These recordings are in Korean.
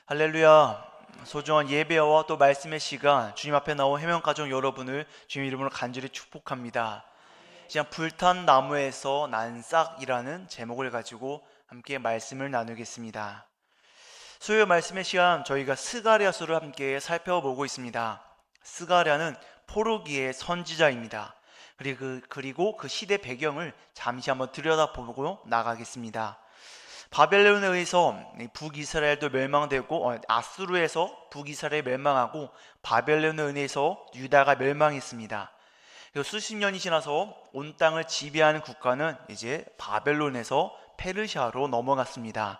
할렐루야. 소중한 예배와 또 말씀의 시간, 주님 앞에 나온 해명가족 여러분을 주님 이름으로 간절히 축복합니다. 그냥 불탄 나무에서 난 싹이라는 제목을 가지고 함께 말씀을 나누겠습니다. 수요 말씀의 시간, 저희가 스가랴서를 함께 살펴보고 있습니다. 스가랴는 포르기의 선지자입니다. 그리고 그 시대 배경을 잠시 한번 들여다보고 나가겠습니다. 바벨론에 의해서 북이스라엘도 멸망되고, 아수르에서 북이스라엘이 멸망하고 바벨론에 의해서 유다가 멸망했습니다. 그리고 수십 년이 지나서 온 땅을 지배하는 국가는 이제 바벨론에서 페르시아로 넘어갔습니다.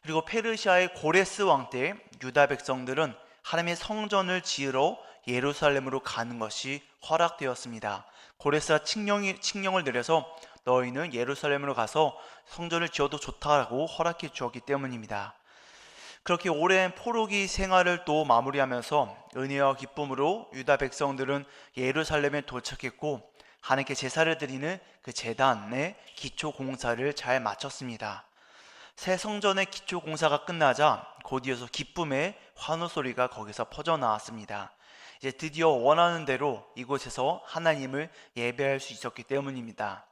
그리고 페르시아의 고레스 왕 때 유다 백성들은 하나님의 성전을 지으러 예루살렘으로 가는 것이 허락되었습니다. 고레스가 칙령을 내려서 너희는 예루살렘으로 가서 성전을 지어도 좋다라고 허락해 주었기 때문입니다. 그렇게 오랜 포로기 생활을 또 마무리하면서 은혜와 기쁨으로 유다 백성들은 예루살렘에 도착했고, 하나님께 제사를 드리는 그 제단의 기초 공사를 잘 마쳤습니다. 새 성전의 기초 공사가 끝나자 곧 이어서 기쁨의 환호 소리가 거기서 퍼져나왔습니다. 이제 드디어 원하는 대로 이곳에서 하나님을 예배할 수 있었기 때문입니다.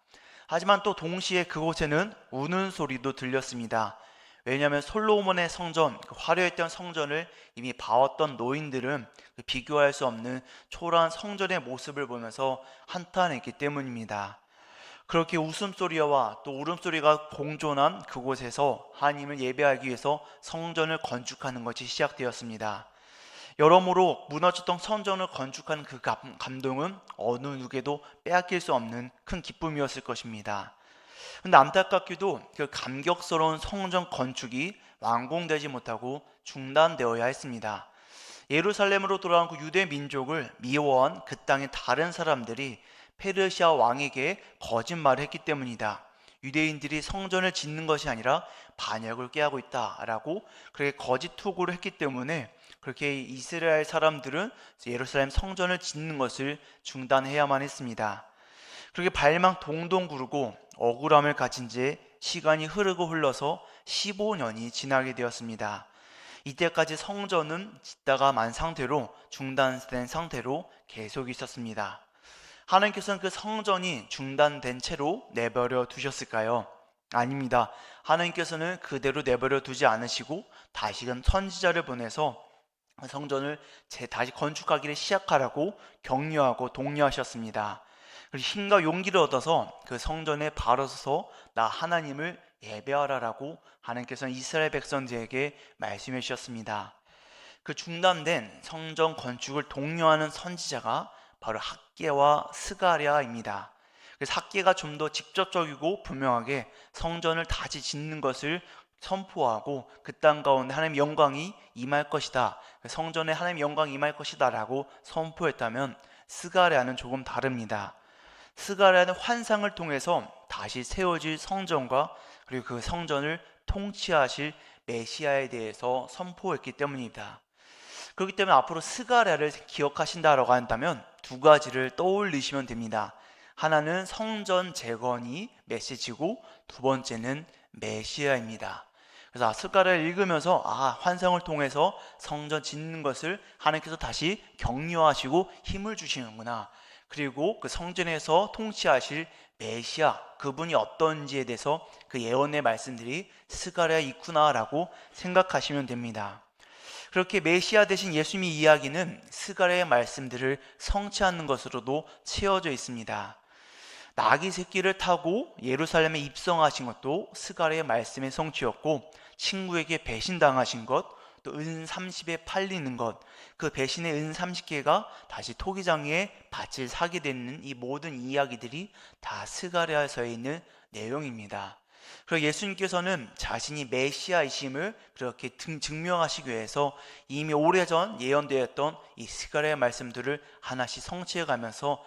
하지만 또 동시에 그곳에는 우는 소리도 들렸습니다. 왜냐하면 솔로몬의 성전, 그 화려했던 성전을 이미 봐왔던 노인들은 비교할 수 없는 초라한 성전의 모습을 보면서 한탄했기 때문입니다. 그렇게 웃음소리와 또 울음소리가 공존한 그곳에서 하나님을 예배하기 위해서 성전을 건축하는 것이 시작되었습니다. 여러모로 무너졌던 성전을 건축하는 그 감동은 어느 누구에도 빼앗길 수 없는 큰 기쁨이었을 것입니다. 그런데 안타깝게도 그 감격스러운 성전 건축이 완공되지 못하고 중단되어야 했습니다. 예루살렘으로 돌아온 그 유대 민족을 미워한 그 땅의 다른 사람들이 페르시아 왕에게 거짓말을 했기 때문이다. 유대인들이 성전을 짓는 것이 아니라 반역을 꾀하고 있다라고 그렇게 거짓 투구를 했기 때문에 그렇게 이스라엘 사람들은 예루살렘 성전을 짓는 것을 중단해야만 했습니다. 그렇게 발망 동동 구르고 억울함을 가진 채 시간이 흘러서 15년이 지나게 되었습니다. 이때까지 성전은 짓다가 만 상태로 중단된 상태로 계속 있었습니다. 하나님께서는 그 성전이 중단된 채로 내버려 두셨을까요? 아닙니다. 하나님께서는 그대로 내버려 두지 않으시고 다시금 선지자를 보내서 성전을 다시 건축하기를 시작하라고 격려하고 독려하셨습니다. 그리고 힘과 용기를 얻어서 그 성전에 바로 서서 나 하나님을 예배하라라고 하나님께서는 이스라엘 백성들에게 말씀해 주셨습니다. 그 중단된 성전 건축을 독려하는 선지자가 바로 학개와 스가랴입니다. 그래서 학개가 좀 더 직접적이고 분명하게 성전을 다시 짓는 것을 선포하고 그 땅 가운데 하나님의 영광이 임할 것이다, 성전에 하나님의 영광이 임할 것이다 라고 선포했다면, 스가랴는 조금 다릅니다. 스가랴는 환상을 통해서 다시 세워질 성전과 그리고 그 성전을 통치하실 메시아에 대해서 선포했기 때문입니다. 그렇기 때문에 앞으로 스가랴를 기억하신다라고 한다면 두 가지를 떠올리시면 됩니다. 하나는 성전 재건이 메시지고 두 번째는 메시아입니다. 그래서 스가랴를 읽으면서 환상을 통해서 성전 짓는 것을 하나님께서 다시 격려하시고 힘을 주시는구나. 그리고 그 성전에서 통치하실 메시아, 그분이 어떤지에 대해서 그 예언의 말씀들이 스가랴에 있구나라고 생각하시면 됩니다. 그렇게 메시아 대신 예수님의 이야기는 스가랴의 말씀들을 성취하는 것으로도 채워져 있습니다. 나귀 새끼를 타고 예루살렘에 입성하신 것도 스가랴의 말씀의 성취였고, 친구에게 배신당하신 것, 또 은 30에 팔리는 것, 그 배신의 은 30개가 다시 토기장에 밭을 사게 되는 이 모든 이야기들이 다 스가랴서에 있는 내용입니다. 그리고 예수님께서는 자신이 메시아이심을 그렇게 증명하시기 위해서 이미 오래전 예언되었던 이 스가랴의 말씀들을 하나씩 성취해 가면서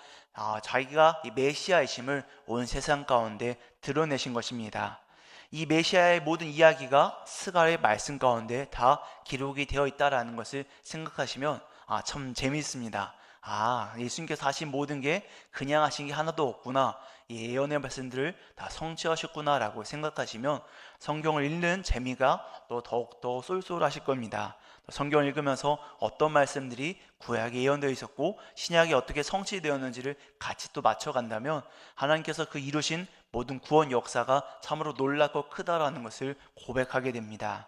자기가 이 메시아이심을 온 세상 가운데 드러내신 것입니다. 이 메시아의 모든 이야기가 스가랴의 말씀 가운데 다 기록이 되어 있다라는 것을 생각하시면 참 재미있습니다. 예수님께서 하신 모든 게 그냥 하신 게 하나도 없구나. 이 예언의 말씀들을 다 성취하셨구나라고 생각하시면 성경을 읽는 재미가 또 더욱더 쏠쏠하실 겁니다. 성경을 읽으면서 어떤 말씀들이 구약에 예언되어 있었고 신약에 어떻게 성취되었는지를 같이 또 맞춰간다면 하나님께서 그 이루신 모든 구원 역사가 참으로 놀랍고 크다라는 것을 고백하게 됩니다.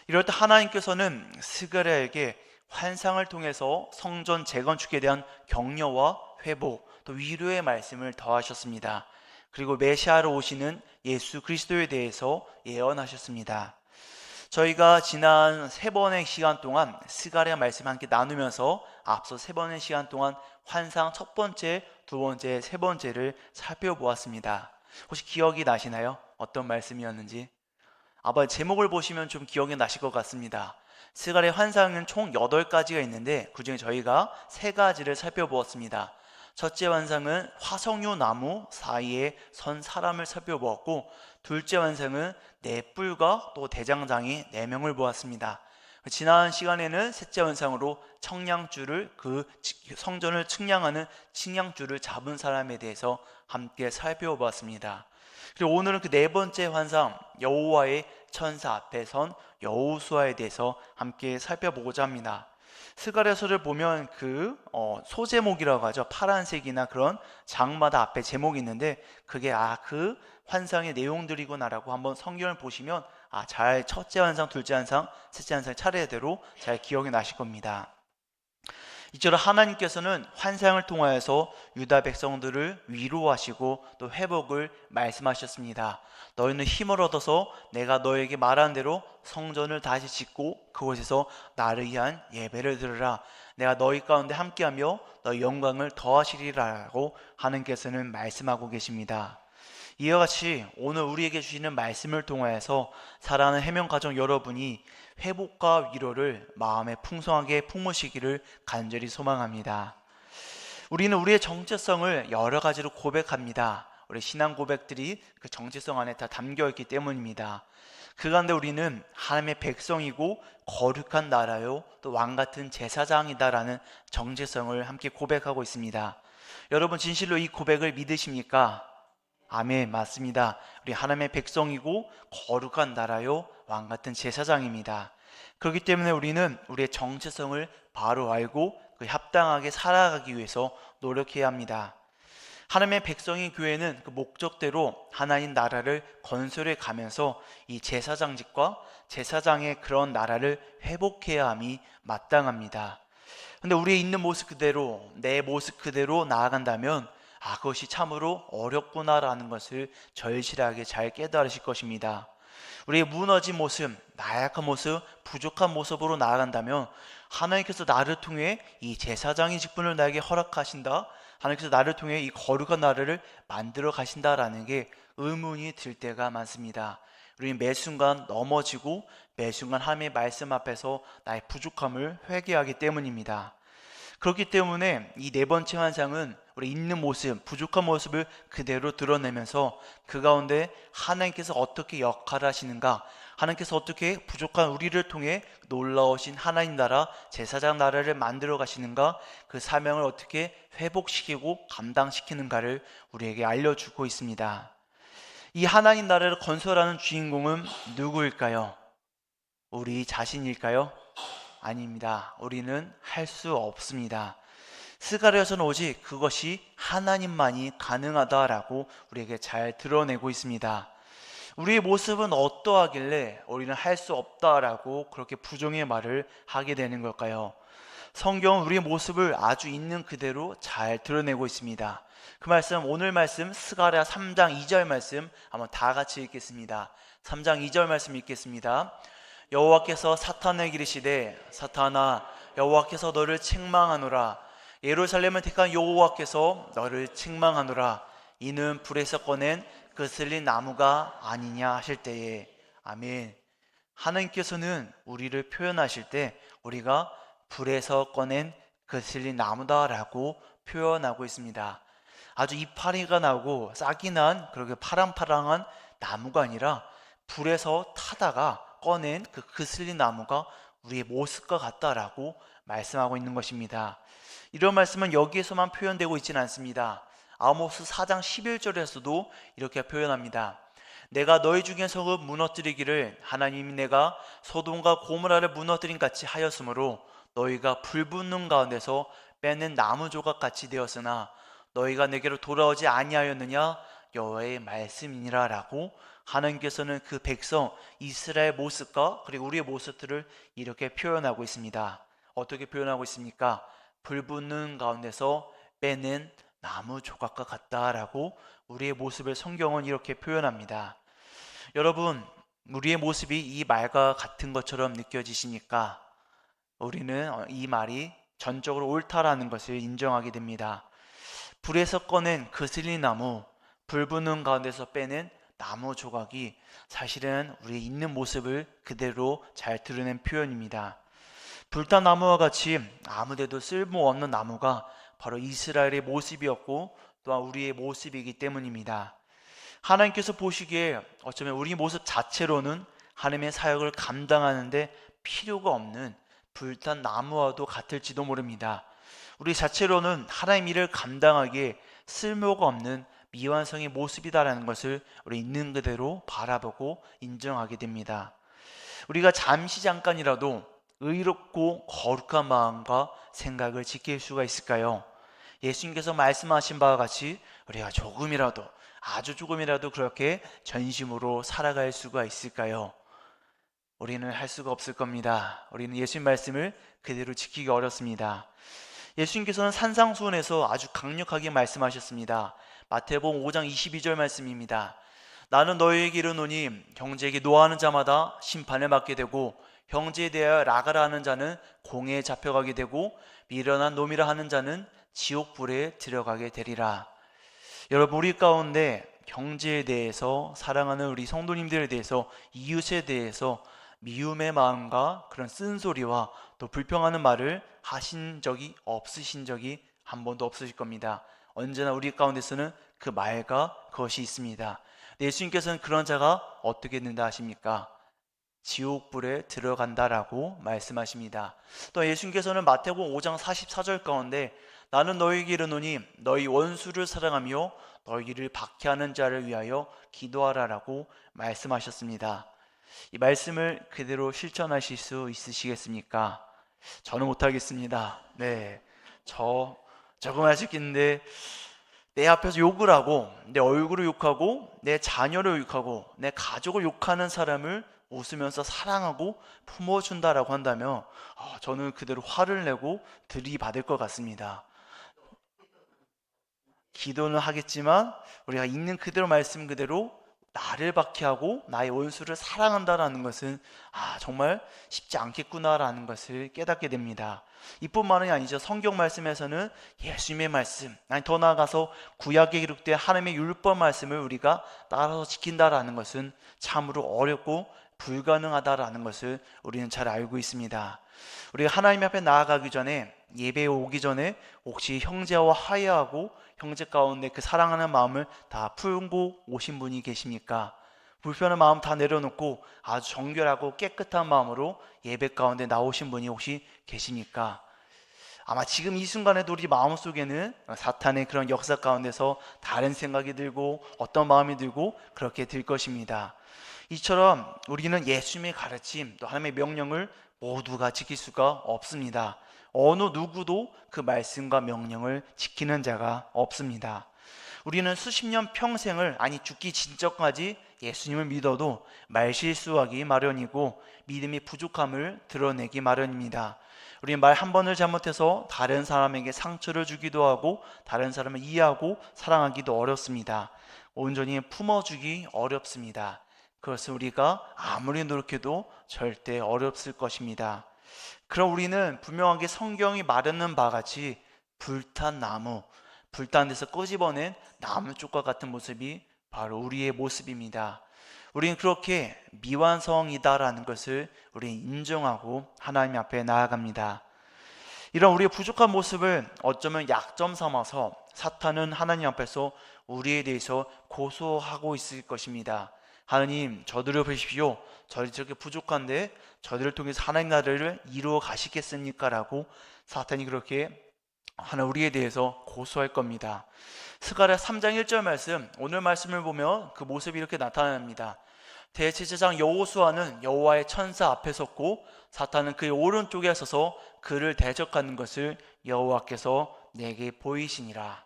이럴 때 하나님께서는 스가랴에게 환상을 통해서 성전 재건축에 대한 격려와 회복, 또 위로의 말씀을 더하셨습니다. 그리고 메시아로 오시는 예수 그리스도에 대해서 예언하셨습니다. 저희가 지난 3번의 시간 동안 스가랴 말씀을 함께 나누면서 앞서 3번의 시간 동안 환상 첫 번째, 두 번째, 세 번째를 살펴보았습니다. 혹시 기억이 나시나요? 어떤 말씀이었는지? 아마 제목을 보시면 좀 기억이 나실 것 같습니다. 스가랴 환상은 총 8가지가 있는데 그 중에 저희가 3가지를 살펴보았습니다. 첫째 환상은 화석류 나무 사이에 선 사람을 살펴보았고, 둘째 환상은 네 뿔과 또 대장장이 4명을 보았습니다. 지난 시간에는 셋째 환상으로 청량줄을, 그 성전을 측량하는 측량줄을 잡은 사람에 대해서 함께 살펴보았습니다. 그리고 오늘은 그 4번째 환상, 여호와의 천사 앞에 선 여호수아에 대해서 함께 살펴보고자 합니다. 스가랴서를 보면 그 소제목이라고 하죠. 파란색이나 그런 장마다 앞에 제목이 있는데 그게 그 환상의 내용들이구나라고 한번 성경을 보시면 잘 첫째 환상, 둘째 환상, 셋째 환상 차례대로 잘 기억이 나실 겁니다. 이처럼 하나님께서는 환상을 통하여서 유다 백성들을 위로하시고 또 회복을 말씀하셨습니다. 너희는 힘을 얻어서 내가 너에게 말한 대로 성전을 다시 짓고 그곳에서 나를 위한 예배를 드리라. 내가 너희 가운데 함께하며 너희 영광을 더하시리라고 하나님께서는 말씀하고 계십니다. 이와 같이 오늘 우리에게 주시는 말씀을 통하여서 사랑하는 해명가족 여러분이 회복과 위로를 마음에 풍성하게 품으시기를 간절히 소망합니다. 우리는 우리의 정체성을 여러 가지로 고백합니다. 우리 신앙 고백들이 그 정체성 안에 다 담겨 있기 때문입니다. 그 가운데 우리는 하나님의 백성이고 거룩한 나라요 또 왕같은 제사장이다라는 정체성을 함께 고백하고 있습니다. 여러분 진실로 이 고백을 믿으십니까? 아멘, 맞습니다. 우리 하나님의 백성이고 거룩한 나라요 왕같은 제사장입니다. 그렇기 때문에 우리는 우리의 정체성을 바로 알고 그 합당하게 살아가기 위해서 노력해야 합니다. 하나님의 백성인 교회는 그 목적대로 하나님 나라를 건설해 가면서 이 제사장직과 제사장의 그런 나라를 회복해야 함이 마땅합니다. 근데 우리의 있는 모습 그대로, 내 모습 그대로 나아간다면 그것이 참으로 어렵구나라는 것을 절실하게 잘 깨달으실 것입니다. 우리의 무너진 모습, 나약한 모습, 부족한 모습으로 나아간다면 하나님께서 나를 통해 이 제사장의 직분을 나에게 허락하신다, 하나님께서 나를 통해 이 거룩한 나라를 만들어 가신다라는 게 의문이 들 때가 많습니다. 우리는 매 순간 넘어지고 매 순간 하나님의 말씀 앞에서 나의 부족함을 회개하기 때문입니다. 그렇기 때문에 이 4번째 환상은 우리 있는 모습, 부족한 모습을 그대로 드러내면서 그 가운데 하나님께서 어떻게 역할을 하시는가, 하나님께서 어떻게 부족한 우리를 통해 놀라우신 하나님 나라, 제사장 나라를 만들어 가시는가, 그 사명을 어떻게 회복시키고 감당시키는가를 우리에게 알려주고 있습니다. 이 하나님 나라를 건설하는 주인공은 누구일까요? 우리 자신일까요? 아닙니다. 우리는 할 수 없습니다. 스가랴서는 오직 그것이 하나님만이 가능하다라고 우리에게 잘 드러내고 있습니다. 우리의 모습은 어떠하길래 우리는 할 수 없다라고 그렇게 부정의 말을 하게 되는 걸까요? 성경은 우리의 모습을 아주 있는 그대로 잘 드러내고 있습니다. 그 말씀, 오늘 말씀 스가랴 3장 2절 말씀 한번 다 같이 읽겠습니다. 3장 2절 말씀 읽겠습니다. 여호와께서 사탄에게 이르시되 사탄아 여호와께서 너를 책망하노라. 예루살렘을 택한 여호와께서 너를 책망하노라. 이는 불에서 꺼낸 그슬린 나무가 아니냐 하실 때에. 아멘. 하나님께서는 우리를 표현하실 때 우리가 불에서 꺼낸 그슬린 나무다라고 표현하고 있습니다. 아주 이파리가 나고 싹이 난 그렇게 파랑파랑한 나무가 아니라 불에서 타다가 꺼낸 그 그슬린 나무가 우리의 모습과 같다라고 말씀하고 있는 것입니다. 이런 말씀은 여기에서만 표현되고 있지는 않습니다. 아모스 4장 11절에서도 이렇게 표현합니다. 내가 너희 중에서 무너뜨리기를 하나님이 내가 소돔과 고모라를 무너뜨린 같이 하였으므로 너희가 불붙는 가운데서 빼낸 나무 조각 같이 되었으나 너희가 내게로 돌아오지 아니하였느냐 여호와의 말씀이니라 라고 하나님께서는 그 백성 이스라엘 모습과 그리고 우리의 모습들을 이렇게 표현하고 있습니다. 어떻게 표현하고 있습니까? 불붙는 가운데서 빼낸 나무 조각과 같다라고 우리의 모습을 성경은 이렇게 표현합니다. 여러분, 우리의 모습이 이 말과 같은 것처럼 느껴지시니까 우리는 이 말이 전적으로 옳다라는 것을 인정하게 됩니다. 불에서 꺼낸 그슬린 나무, 불 붙는 가운데서 빼낸 나무 조각이 사실은 우리의 있는 모습을 그대로 잘 드러낸 표현입니다. 불탄 나무와 같이 아무데도 쓸모없는 나무가 바로 이스라엘의 모습이었고 또한 우리의 모습이기 때문입니다. 하나님께서 보시기에 어쩌면 우리 모습 자체로는 하나님의 사역을 감당하는데 필요가 없는 불탄 나무와도 같을지도 모릅니다. 우리 자체로는 하나님 일을 감당하기에 쓸모가 없는 미완성의 모습이다라는 것을 우리 있는 그대로 바라보고 인정하게 됩니다. 우리가 잠깐이라도 의롭고 거룩한 마음과 생각을 지킬 수가 있을까요? 예수님께서 말씀하신 바와 같이 우리가 조금이라도 아주 조금이라도 그렇게 전심으로 살아갈 수가 있을까요? 우리는 할 수가 없을 겁니다. 우리는 예수님 말씀을 그대로 지키기 어렵습니다. 예수님께서는 산상수훈에서 아주 강력하게 말씀하셨습니다. 마태복음 5장 22절 말씀입니다. 나는 너희에게 이르노니 형제에게 노하는 자마다 심판을 받게 되고 형제에 대하여 라가라 하는 자는 공회에 잡혀가게 되고 미련한 놈이라 하는 자는 지옥불에 들어가게 되리라. 여러분, 우리 가운데 형제에 대해서, 사랑하는 우리 성도님들에 대해서, 이웃에 대해서 미움의 마음과 그런 쓴소리와 또 불평하는 말을 하신 적이 없으신 적이 한 번도 없으실 겁니다. 언제나 우리 가운데서는 그 말과 그것이 있습니다. 예수님께서는 그런 자가 어떻게 된다 하십니까? 지옥불에 들어간다라고 말씀하십니다. 또 예수님께서는 마태복음 5장 44절 가운데 나는 너희에게 이르노니 너희 원수를 사랑하며 너희를 박해하는 자를 위하여 기도하라라고 말씀하셨습니다. 이 말씀을 그대로 실천하실 수 있으시겠습니까? 저는 못하겠습니다. 네, 조금 할 수 있겠는데 내 앞에서 욕을 하고 내 얼굴을 욕하고 내 자녀를 욕하고 내 가족을 욕하는 사람을 웃으면서 사랑하고 품어준다라고 한다면 저는 그대로 화를 내고 들이받을 것 같습니다. 기도는 하겠지만 우리가 있는 그대로 말씀 그대로 나를 박해하고 나의 원수를 사랑한다라는 것은 정말 쉽지 않겠구나라는 것을 깨닫게 됩니다. 이뿐만이 아니죠. 성경 말씀에서는 예수님의 말씀, 아니 더 나아가서 구약에 기록된 하나님의 율법 말씀을 우리가 따라서 지킨다라는 것은 참으로 어렵고 불가능하다라는 것을 우리는 잘 알고 있습니다. 우리가 하나님 앞에 나아가기 전에, 예배에 오기 전에 혹시 형제와 화해하고 형제 가운데 그 사랑하는 마음을 다 풀고 오신 분이 계십니까? 불편한 마음 다 내려놓고 아주 정결하고 깨끗한 마음으로 예배 가운데 나오신 분이 혹시 계십니까? 아마 지금 이 순간에도 우리 마음속에는 사탄의 그런 역사 가운데서 다른 생각이 들고 어떤 마음이 들고 그렇게 들 것입니다. 이처럼 우리는 예수님의 가르침 또 하나님의 명령을 모두가 지킬 수가 없습니다. 어느 누구도 그 말씀과 명령을 지키는 자가 없습니다. 우리는 수십 년 평생을, 아니 죽기 진전까지 예수님을 믿어도 말실수하기 마련이고 믿음의 부족함을 드러내기 마련입니다. 우리는 말 한 번을 잘못해서 다른 사람에게 상처를 주기도 하고 다른 사람을 이해하고 사랑하기도 어렵습니다. 온전히 품어주기 어렵습니다. 그것은 우리가 아무리 노력해도 절대 어렵을 것입니다. 그럼 우리는 분명하게 성경이 말하는 바와 같이 불탄 나무, 불탄 데서 끄집어낸 나무 쪽과 같은 모습이 바로 우리의 모습입니다. 우리는 그렇게 미완성이다라는 것을 우리는 인정하고 하나님 앞에 나아갑니다. 이런 우리의 부족한 모습을 어쩌면 약점 삼아서 사탄은 하나님 앞에서 우리에 대해서 고소하고 있을 것입니다. 하나님, 저들을 보십시오. 저들이 저렇게 부족한데 저들을 통해서 하나님 나라를 이루어 가시겠습니까? 라고 사탄이 그렇게 하나님 우리에 대해서 고소할 겁니다. 스가랴 3장 1절 말씀, 오늘 말씀을 보면 그 모습이 이렇게 나타납니다. 대제사장 여호수아는 여호와의 천사 앞에 섰고 사탄은 그의 오른쪽에 서서 그를 대적하는 것을 여호와께서 내게 보이시니라.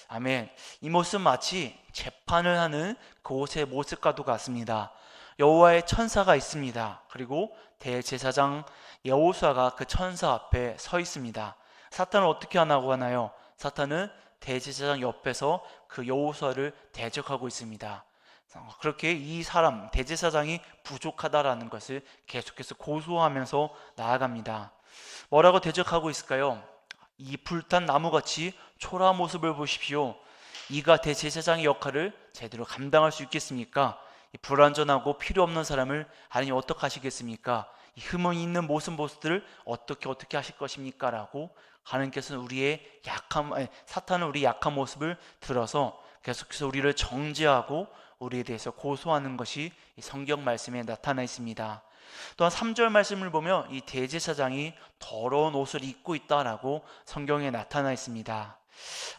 아멘. 이 모습 마치 재판을 하는 그곳의 모습과도 같습니다. 여호와의 천사가 있습니다. 그리고 대제사장 여호수아가 그 천사 앞에 서 있습니다. 사탄은 어떻게 하나요? 사탄은 대제사장 옆에서 그 여호수아를 대적하고 있습니다. 그렇게 이 사람 대제사장이 부족하다라는 것을 계속해서 고소하면서 나아갑니다. 뭐라고 대적하고 있을까요? 이 불탄 나무같이 초라한 모습을 보십시오. 이가 대제사장의 역할을 제대로 감당할 수 있겠습니까? 이 불완전하고 필요 없는 사람을 하나님 어떻게 하시겠습니까? 이 흠은 있는 모습들을 어떻게 하실 것입니까? 라고 하나님께서는 사탄은 우리의 약한 모습을 들어서 계속해서 우리를 정죄하고 우리에 대해서 고소하는 것이 이 성경 말씀에 나타나 있습니다. 또한 3절 말씀을 보면 이 대제사장이 더러운 옷을 입고 있다라고 성경에 나타나 있습니다.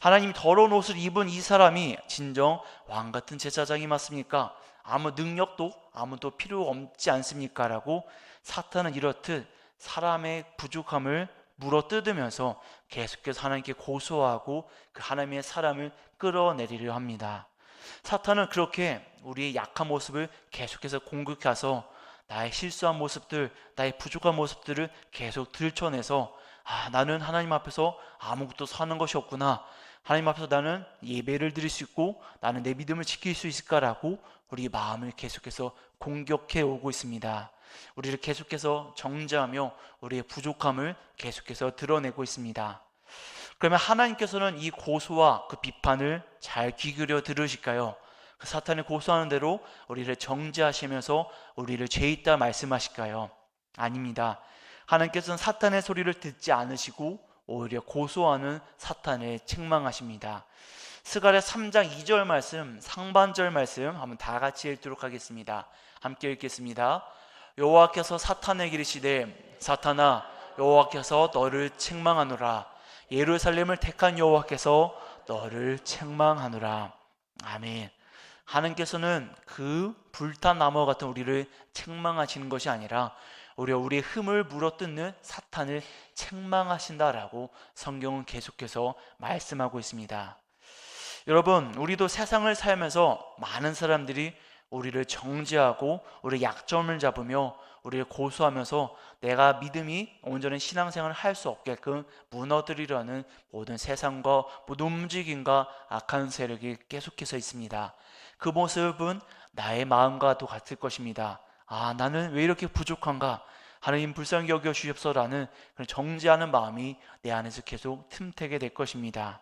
하나님이 더러운 옷을 입은 이 사람이 진정 왕 같은 제사장이 맞습니까? 아무 능력도 아무도 필요 없지 않습니까? 라고 사탄은 이렇듯 사람의 부족함을 물어뜯으면서 계속해서 하나님께 고소하고 그 하나님의 사람을 끌어내리려 합니다. 사탄은 그렇게 우리의 약한 모습을 계속해서 공격해서 나의 실수한 모습들, 나의 부족한 모습들을 계속 들춰내서 나는 하나님 앞에서 아무것도 사는 것이 없구나. 하나님 앞에서 나는 예배를 드릴 수 있고 나는 내 믿음을 지킬 수 있을까라고 우리 마음을 계속해서 공격해 오고 있습니다. 우리를 계속해서 정죄하며 우리의 부족함을 계속해서 드러내고 있습니다. 그러면 하나님께서는 이 고소와 그 비판을 잘 귀 기울여 들으실까요? 그 사탄이 고소하는 대로 우리를 정죄하시면서 우리를 죄 있다 말씀하실까요? 아닙니다. 하나님께서는 사탄의 소리를 듣지 않으시고 오히려 고소하는 사탄을 책망하십니다. 스가랴 3장 2절 말씀, 상반절 말씀 한번 다 같이 읽도록 하겠습니다. 함께 읽겠습니다. 여호와께서 사탄에게 이르시되 사탄아 여호와께서 너를 책망하노라. 예루살렘을 택한 여호와께서 너를 책망하노라. 아멘. 하나님께서는 그 불탄 나무와 같은 우리를 책망하시는 것이 아니라 오히려 우리의 흠을 물어뜯는 사탄을 책망하신다라고 성경은 계속해서 말씀하고 있습니다. 여러분, 우리도 세상을 살면서 많은 사람들이 우리를 정죄하고 우리의 약점을 잡으며 우리를 고소하면서 내가 믿음이 온전한 신앙생활을 할 수 없게끔 무너뜨리려는 모든 세상과 모든 움직임과 악한 세력이 계속해서 있습니다. 그 모습은 나의 마음과도 같을 것입니다. 나는 왜 이렇게 부족한가? 하나님 불쌍히 여겨 주십소라는 그런 정죄하는 마음이 내 안에서 계속 틈태게 될 것입니다.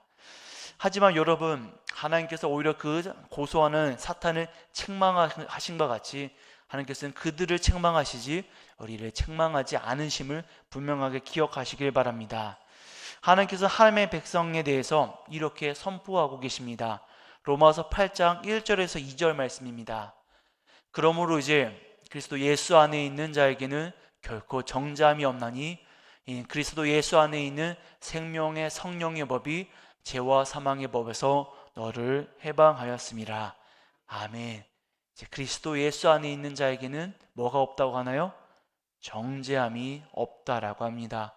하지만 여러분, 하나님께서 오히려 그 고소하는 사탄을 책망하신 것 같이 하나님께서는 그들을 책망하시지 우리를 책망하지 않으심을 분명하게 기억하시길 바랍니다. 하나님께서 하나님의 백성에 대해서 이렇게 선포하고 계십니다. 로마서 8장 1절에서 2절 말씀입니다. 그러므로 이제 그리스도 예수 안에 있는 자에게는 결코 정죄함이 없나니 그리스도 예수 안에 있는 생명의 성령의 법이 죄와 사망의 법에서 너를 해방하였음이라. 아멘. 이제 그리스도 예수 안에 있는 자에게는 뭐가 없다고 하나요? 정죄함이 없다라고 합니다.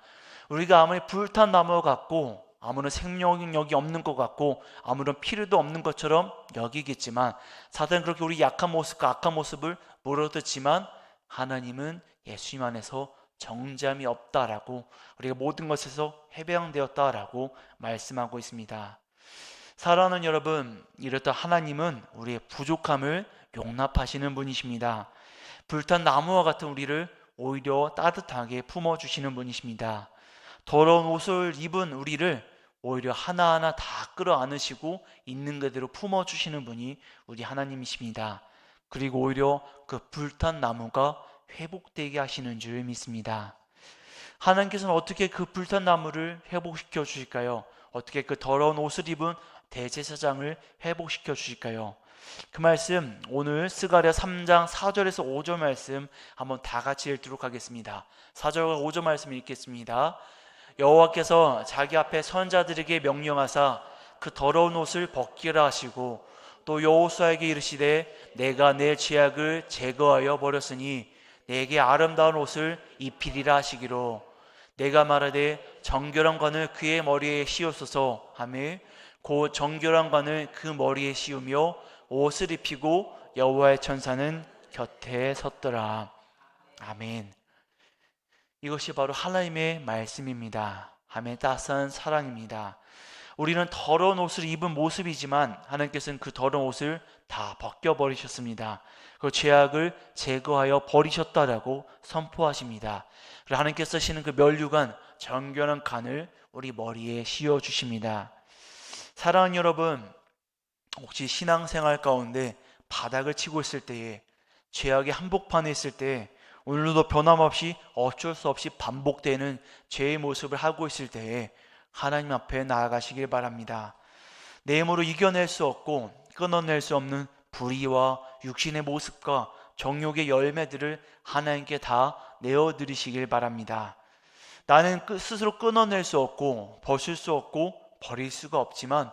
우리가 아무리 불탄 나무 같고 아무런 생명력이 없는 것 같고 아무런 필요도 없는 것처럼 여기겠지만 사단은 그렇게 우리 약한 모습과 악한 모습을 물어뜯지만 하나님은 예수님 안에서 정죄함이 없다라고 우리가 모든 것에서 해방되었다라고 말씀하고 있습니다. 사랑하는 여러분, 이렇다 하나님은 우리의 부족함을 용납하시는 분이십니다. 불탄 나무와 같은 우리를 오히려 따뜻하게 품어주시는 분이십니다. 더러운 옷을 입은 우리를 오히려 하나하나 다 끌어안으시고 있는 그대로 품어주시는 분이 우리 하나님이십니다. 그리고 오히려 그 불탄 나무가 회복되게 하시는 줄 믿습니다. 하나님께서는 어떻게 그 불탄 나무를 회복시켜 주실까요? 어떻게 그 더러운 옷을 입은 대제사장을 회복시켜 주실까요? 그 말씀 오늘 스가랴 3장 4절에서 5절 말씀 한번 다 같이 읽도록 하겠습니다. 4절과 5절 말씀 읽겠습니다. 여호와께서 자기 앞에 선자들에게 명령하사 그 더러운 옷을 벗기라 하시고 또 여호수아에게 이르시되 내가 내 죄악을 제거하여 버렸으니 내게 아름다운 옷을 입히리라 하시기로 내가 말하되 정결한 관을 그의 머리에 씌우소서 하며 곧 정결한 관을 그 머리에 씌우며 옷을 입히고 여호와의 천사는 곁에 섰더라. 아멘. 이것이 바로 하나님의 말씀입니다. 하나님의 따스한 사랑입니다. 우리는 더러운 옷을 입은 모습이지만 하나님께서는 그 더러운 옷을 다 벗겨버리셨습니다. 그 죄악을 제거하여 버리셨다라고 선포하십니다. 그리고 하나님께서 쓰시는 그 면류관, 정결한 관을 우리 머리에 씌워주십니다. 사랑하는 여러분, 혹시 신앙생활 가운데 바닥을 치고 있을 때에, 죄악의 한복판에 있을 때, 오늘도 변함없이 어쩔 수 없이 반복되는 죄의 모습을 하고 있을 때에 하나님 앞에 나아가시길 바랍니다. 내 힘으로 이겨낼 수 없고 끊어낼 수 없는 불의와 육신의 모습과 정욕의 열매들을 하나님께 다 내어드리시길 바랍니다. 나는 스스로 끊어낼 수 없고 벗을 수 없고 버릴 수가 없지만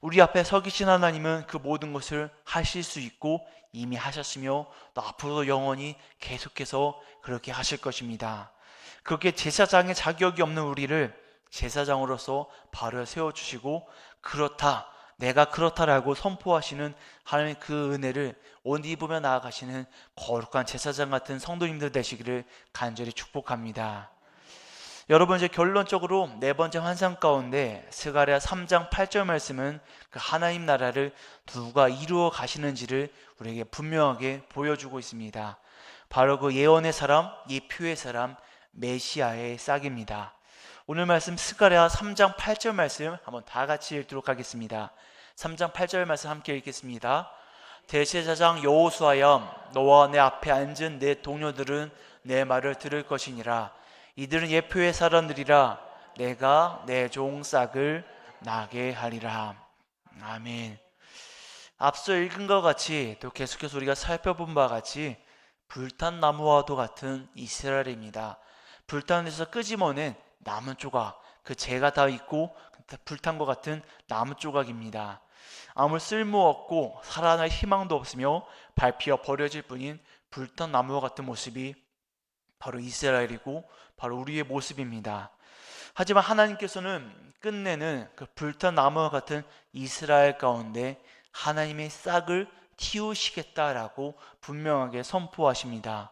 우리 앞에 서 계신 하나님은 그 모든 것을 하실 수 있고 이미 하셨으며 또 앞으로도 영원히 계속해서 그렇게 하실 것입니다. 그렇게 제사장의 자격이 없는 우리를 제사장으로서 바로 세워주시고 그렇다, 내가 그렇다라고 선포하시는 하나님의 그 은혜를 옷 입으며 나아가시는 거룩한 제사장 같은 성도님들 되시기를 간절히 축복합니다. 여러분, 이제 결론적으로 네 번째 환상 가운데 스가랴 3장 8절 말씀은 그 하나님 나라를 누가 이루어 가시는지를 우리에게 분명하게 보여주고 있습니다. 바로 그 예언의 사람, 예표의 사람, 메시아의 싹입니다. 오늘 말씀 스가랴 3장 8절 말씀 한번 다 같이 읽도록 하겠습니다. 3장 8절 말씀 함께 읽겠습니다. 대제사장 여호수아야, 너와 내 앞에 앉은 내 동료들은 내 말을 들을 것이니라. 이들은 예표의 사람들이라. 내가 내 종 싹을 나게 하리라. 아멘. 앞서 읽은 것 같이 또 계속해서 우리가 살펴본 바와 같이 불탄 나무와도 같은 이스라엘입니다. 불타는 데서 끄집어낸 나무 조각, 그 재가 다 있고 불탄 것 같은 나무 조각입니다. 아무 쓸모없고 살아날 희망도 없으며 밟히어 버려질 뿐인 불탄 나무와 같은 모습이 바로 이스라엘이고 바로 우리의 모습입니다. 하지만 하나님께서는 끝내는 그 불탄 나무와 같은 이스라엘 가운데 하나님의 싹을 틔우시겠다라고 분명하게 선포하십니다.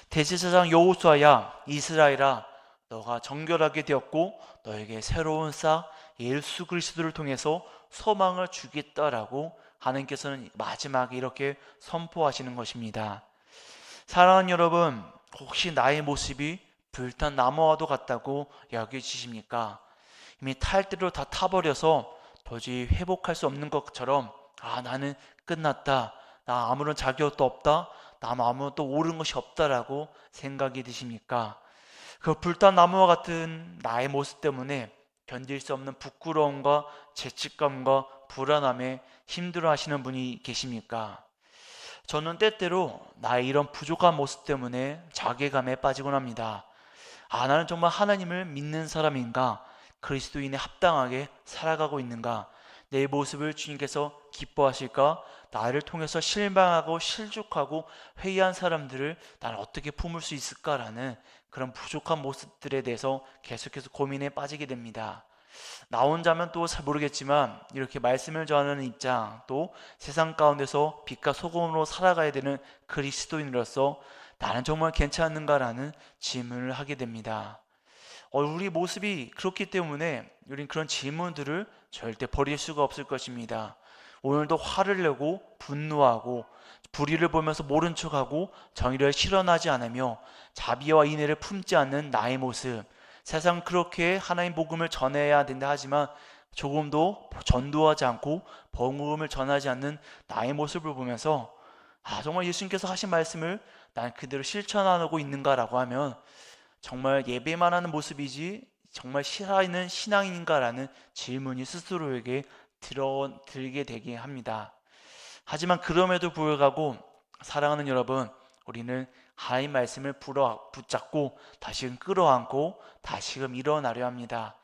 대제사장 여호수아야, 이스라엘아, 너가 정결하게 되었고 너에게 새로운 싹 예수 그리스도를 통해서 소망을 주겠다라고 하나님께서는 마지막에 이렇게 선포하시는 것입니다. 사랑하는 여러분, 혹시 나의 모습이 불탄 나무와도 같다고 여겨지십니까? 이미 탈 대로 다 타버려서 도저히 회복할 수 없는 것처럼 나는 끝났다, 나 아무런 자격도 없다, 나 아무것도 옳은 것이 없다라고 생각이 드십니까? 그 불탄 나무와 같은 나의 모습 때문에 견딜 수 없는 부끄러움과 죄책감과 불안함에 힘들어하시는 분이 계십니까? 저는 때때로 나의 이런 부족한 모습 때문에 자괴감에 빠지곤 합니다. 나는 정말 하나님을 믿는 사람인가? 그리스도인에 합당하게 살아가고 있는가? 내 모습을 주님께서 기뻐하실까? 나를 통해서 실망하고 실족하고 회의한 사람들을 나는 어떻게 품을 수 있을까라는 그런 부족한 모습들에 대해서 계속해서 고민에 빠지게 됩니다. 나 혼자면 또 잘 모르겠지만 이렇게 말씀을 전하는 입장, 또 세상 가운데서 빛과 소금으로 살아가야 되는 그리스도인으로서 나는 정말 괜찮은가라는 질문을 하게 됩니다. 우리 모습이 그렇기 때문에 우린 그런 질문들을 절대 버릴 수가 없을 것입니다. 오늘도 화를 내고 분노하고 불의를 보면서 모른 척하고 정의를 실현하지 않으며 자비와 인애를 품지 않는 나의 모습, 세상 그렇게 하나님 복음을 전해야 된다 하지만 조금도 전도하지 않고 복음을 전하지 않는 나의 모습을 보면서 정말 예수님께서 하신 말씀을 난 그대로 실천하고 있는가라고 하면 정말 예배만 하는 모습이지 정말 살아있는 신앙인가라는 질문이 스스로에게 들게 되게 합니다. 하지만 그럼에도 불구하고 사랑하는 여러분, 우리는 하나님 말씀을 붙잡고 다시금 끌어안고 다시금 일어나려 합니다.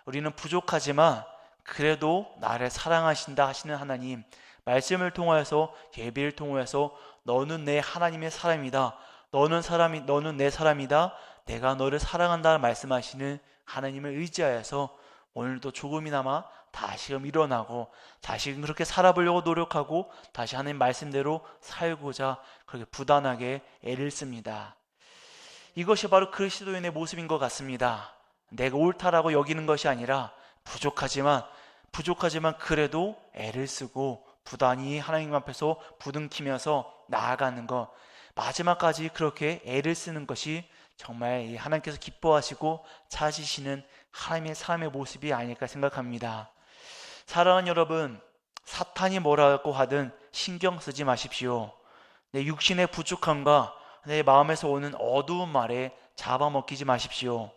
우리는 부족하지만 그래도 나를 사랑하신다 하시는 하나님, 말씀을 통하여서, 예배를 통하여서 너는 내 하나님의 사람이다, 너는 내 사람이다, 내가 너를 사랑한다 말씀하시는 하나님을 의지하여서 오늘도 조금이나마 다시금 일어나고 다시금 그렇게 살아보려고 노력하고 다시 하나님 말씀대로 살고자 그렇게 부단하게 애를 씁니다. 이것이 바로 그리스도인의 모습인 것 같습니다. 내가 옳다라고 여기는 것이 아니라 부족하지만 그래도 애를 쓰고 부단히 하나님 앞에서 부둥키면서 나아가는 것, 마지막까지 그렇게 애를 쓰는 것이 정말 하나님께서 기뻐하시고 찾으시는 하나님의 삶의 모습이 아닐까 생각합니다. 사랑하는 여러분, 사탄이 뭐라고 하든 신경 쓰지 마십시오. 내 육신의 부족함과 내 마음에서 오는 어두운 말에 잡아먹히지 마십시오.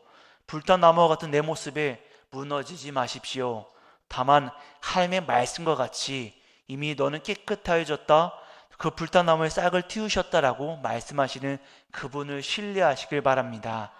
불탄 나무와 같은 내 모습에 무너지지 마십시오. 다만 하나님의 말씀과 같이 이미 너는 깨끗하여졌다, 그 불탄 나무의 싹을 틔우셨다라고 말씀하시는 그분을 신뢰하시길 바랍니다.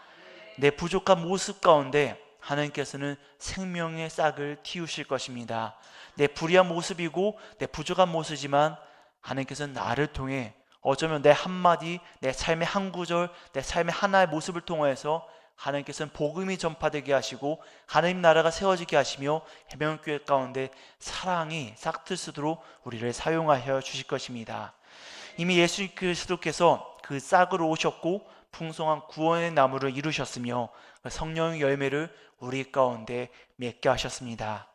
내 부족한 모습 가운데 하나님께서는 생명의 싹을 틔우실 것입니다. 내 불의한 모습이고 내 부족한 모습이지만 하나님께서는 나를 통해 어쩌면 내 한마디, 내 삶의 한 구절, 내 삶의 하나의 모습을 통해서 하나님께서는 복음이 전파되게 하시고 하나님 나라가 세워지게 하시며 해명교회 가운데 사랑이 싹트수도록 우리를 사용하여 주실 것입니다. 이미 예수 그리스도께서 그 싹으로 오셨고 풍성한 구원의 나무를 이루셨으며 성령의 열매를 우리 가운데 맺게 하셨습니다.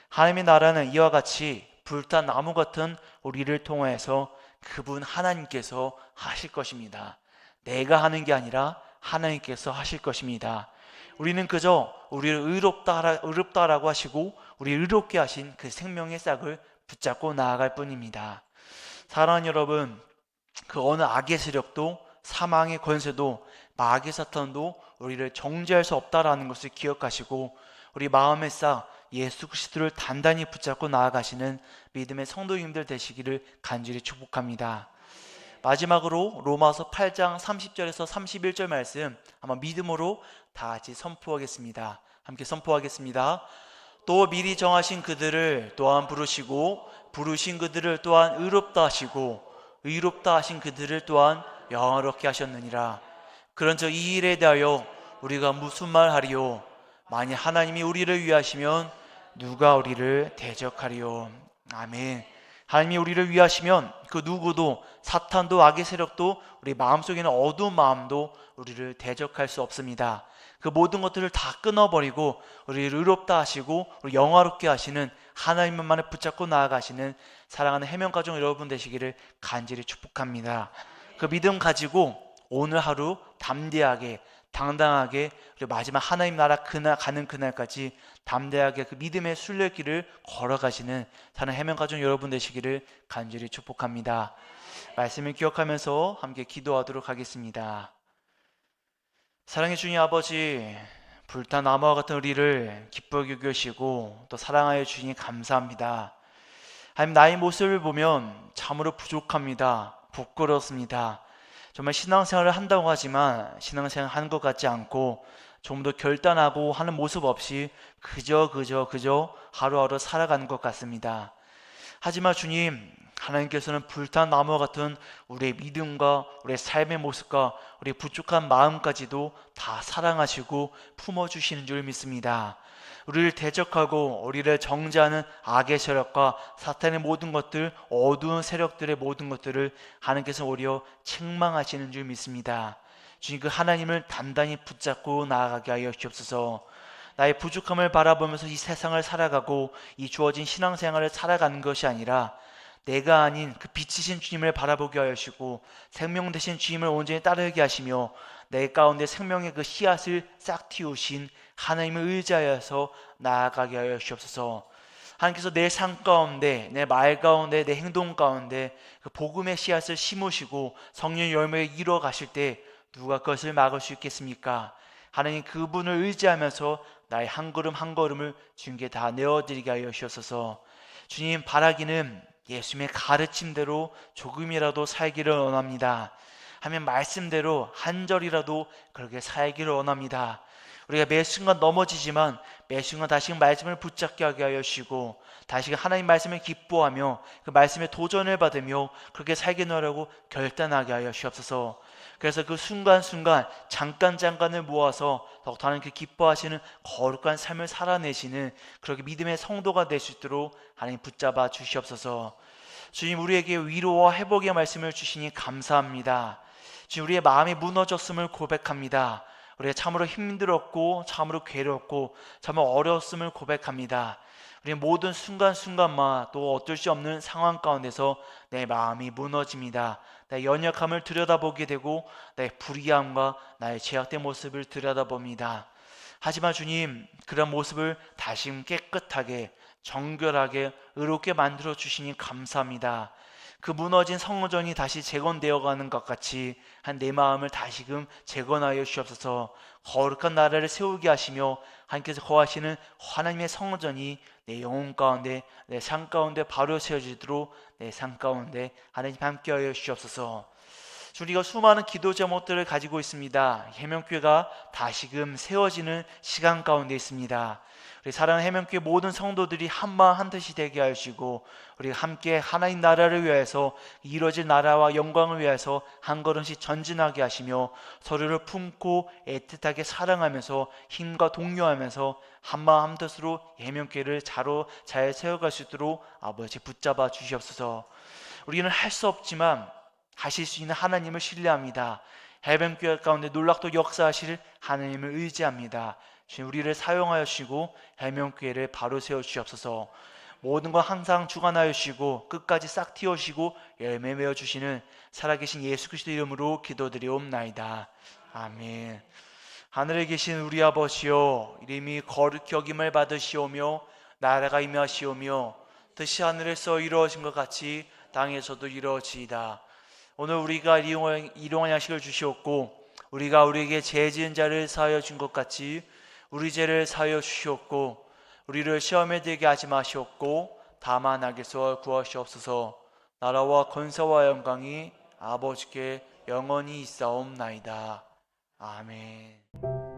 하나님의 나라는 이와 같이 불탄 나무 같은 우리를 통해서 그분 하나님께서 하실 것입니다. 내가 하는 게 아니라 하나님께서 하실 것입니다. 우리는 그저 우리를 의롭다라고 하시고 우리를 의롭게 하신 그 생명의 싹을 붙잡고 나아갈 뿐입니다. 사랑하는 여러분, 그 어느 악의 세력도 사망의 권세도 마귀 사탄도 우리를 정죄할 수 없다라는 것을 기억하시고 우리 마음의 싹 예수 그리스도를 단단히 붙잡고 나아가시는 믿음의 성도님들 되시기를 간절히 축복합니다. 마지막으로 로마서 8장 30절에서 31절 말씀 한번 믿음으로 다 같이 선포하겠습니다. 함께 선포하겠습니다. 또 미리 정하신 그들을 또한 부르시고 부르신 그들을 또한 의롭다 하시고 의롭다 하신 그들을 또한 영화롭게 하셨느니라. 그런즉 이 일에 대하여 우리가 무슨 말 하리요? 만일 하나님이 우리를 위하시면 누가 우리를 대적하리요? 아멘. 하나님이 우리를 위하시면 그 누구도, 사탄도 악의 세력도 우리 마음속에 있는 어두운 마음도 우리를 대적할 수 없습니다. 그 모든 것들을 다 끊어버리고 우리를 의롭다 하시고 우리 영화롭게 하시는 하나님만을 붙잡고 나아가시는 사랑하는 해명가족 여러분 되시기를 간절히 축복합니다. 그 믿음 가지고 오늘 하루 담대하게 당당하게 그리고 마지막 하나님 나라 가는 그날까지 담대하게 그 믿음의 순례길을 걸어가시는 사는 해명가족 여러분 되시기를 간절히 축복합니다. 말씀을 기억하면서 함께 기도하도록 하겠습니다. 사랑의 주님 아버지, 불탄 나무와 같은 우리를 기쁘게 여기시고 또 사랑하여 주시니 감사합니다. 하나님, 나의 모습을 보면 참으로 부족합니다. 부끄럽습니다. 정말 신앙생활을 한다고 하지만 신앙생활 하는 것 같지 않고 좀 더 결단하고 하는 모습 없이 그저 하루하루 살아가는 것 같습니다. 하지만 주님, 하나님께서는 불탄 나무와 같은 우리의 믿음과 우리의 삶의 모습과 우리의 부족한 마음까지도 다 사랑하시고 품어주시는 줄 믿습니다. 우리를 대적하고 우리를 정죄하는 악의 세력과 사탄의 모든 것들, 어두운 세력들의 모든 것들을 하나님께서 오히려 책망하시는 줄 믿습니다. 주님, 그 하나님을 단단히 붙잡고 나아가게 하여 주옵소서. 나의 부족함을 바라보면서 이 세상을 살아가고 이 주어진 신앙생활을 살아가는 것이 아니라 내가 아닌 그 빛이신 주님을 바라보게 하여 주시고 생명 되신 주님을 온전히 따르게 하시며 내 가운데 생명의 그 씨앗을 싹 틔우신 하나님을 의지하여서 나아가게 하여 주옵소서. 하나님께서 내 삶 가운데, 내 말 가운데, 내 행동 가운데 그 복음의 씨앗을 심으시고 성령의 열매를 이루어 가실 때 누가 그것을 막을 수 있겠습니까? 하나님, 그분을 의지하면서 나의 한 걸음 한 걸음을 주님께 다 내어드리게 하여 주옵소서. 주님, 바라기는 예수님의 가르침대로 조금이라도 살기를 원합니다. 하나님 말씀대로 한 절이라도 그렇게 살기를 원합니다. 우리가 매 순간 넘어지지만 매 순간 다시금 말씀을 붙잡게 하게 하여 주시고 다시금 하나님 말씀을 기뻐하며 그 말씀에 도전을 받으며 그렇게 살겠노라고 결단하게 하여 주옵소서. 그래서 그 순간순간 잠깐을 모아서 더욱더 하나님 그 기뻐하시는 거룩한 삶을 살아내시는 그렇게 믿음의 성도가 될 수 있도록 하나님 붙잡아 주시옵소서. 주님, 우리에게 위로와 회복의 말씀을 주시니 감사합니다. 주님, 우리의 마음이 무너졌음을 고백합니다. 우리가 참으로 힘들었고 참으로 괴롭고 참으로 어려웠음을 고백합니다. 우리 모든 순간순간만 또 어쩔 수 없는 상황 가운데서 내 마음이 무너집니다. 내 연약함을 들여다보게 되고 내 불의함과 나의 죄악된 모습을 들여다봅니다. 하지만 주님, 그런 모습을 다시 깨끗하게 정결하게 의롭게 만들어 주시니 감사합니다. 그 무너진 성전이 다시 재건되어 가는 것 같이 한 내 마음을 다시금 재건하여 주옵소서. 거룩한 나라를 세우게 하시며 하나님께서 거하시는 하나님의 성전이 내 영혼 가운데 내 삶 가운데 바로 세워지도록 내 삶 가운데 하나님 함께하여 주옵소서. 우리가 수많은 기도 제목들을 가지고 있습니다. 해명교회가 다시금 세워지는 시간 가운데 있습니다. 우리 사랑하는 해명교회 모든 성도들이 한마음 한뜻이 되게 하시고 우리가 함께 하나님 나라를 위해서 이루어질 나라와 영광을 위해서 한 걸음씩 전진하게 하시며 서로를 품고 애틋하게 사랑하면서 힘과 동료하면서 한마음 한뜻으로 해명교회를 잘 세워갈 수 있도록 아버지 붙잡아 주시옵소서. 우리는 할 수 없지만 하실 수 있는 하나님을 신뢰합니다. 해변교회 가운데 놀랍도 역사하실 하나님을 의지합니다. 주님, 우리를 사용하여 주시고 해변교회를 바로 세워주시옵소서. 모든 것 항상 주관하여 주시고 끝까지 싹 틔우시고 열매 맺어 주시는 살아계신 예수 그리스도 이름으로 기도드리옵나이다. 아멘. 하늘에 계신 우리 아버지여, 이름이 거룩히 여김을 받으시오며 나라가 임하시오며 뜻이 하늘에서 이루어진 것 같이 땅에서도 이루어지이다. 오늘 우리가 일용할 양식을 주시옵고 우리가 우리에게 죄 지은 자를 사하여 준 것 같이 우리 죄를 사하여 주시옵고 우리를 시험에 들게 하지 마시옵고 다만 악에서 구하시옵소서. 나라와 권세와 영광이 아버지께 영원히 있사옵나이다. 아멘.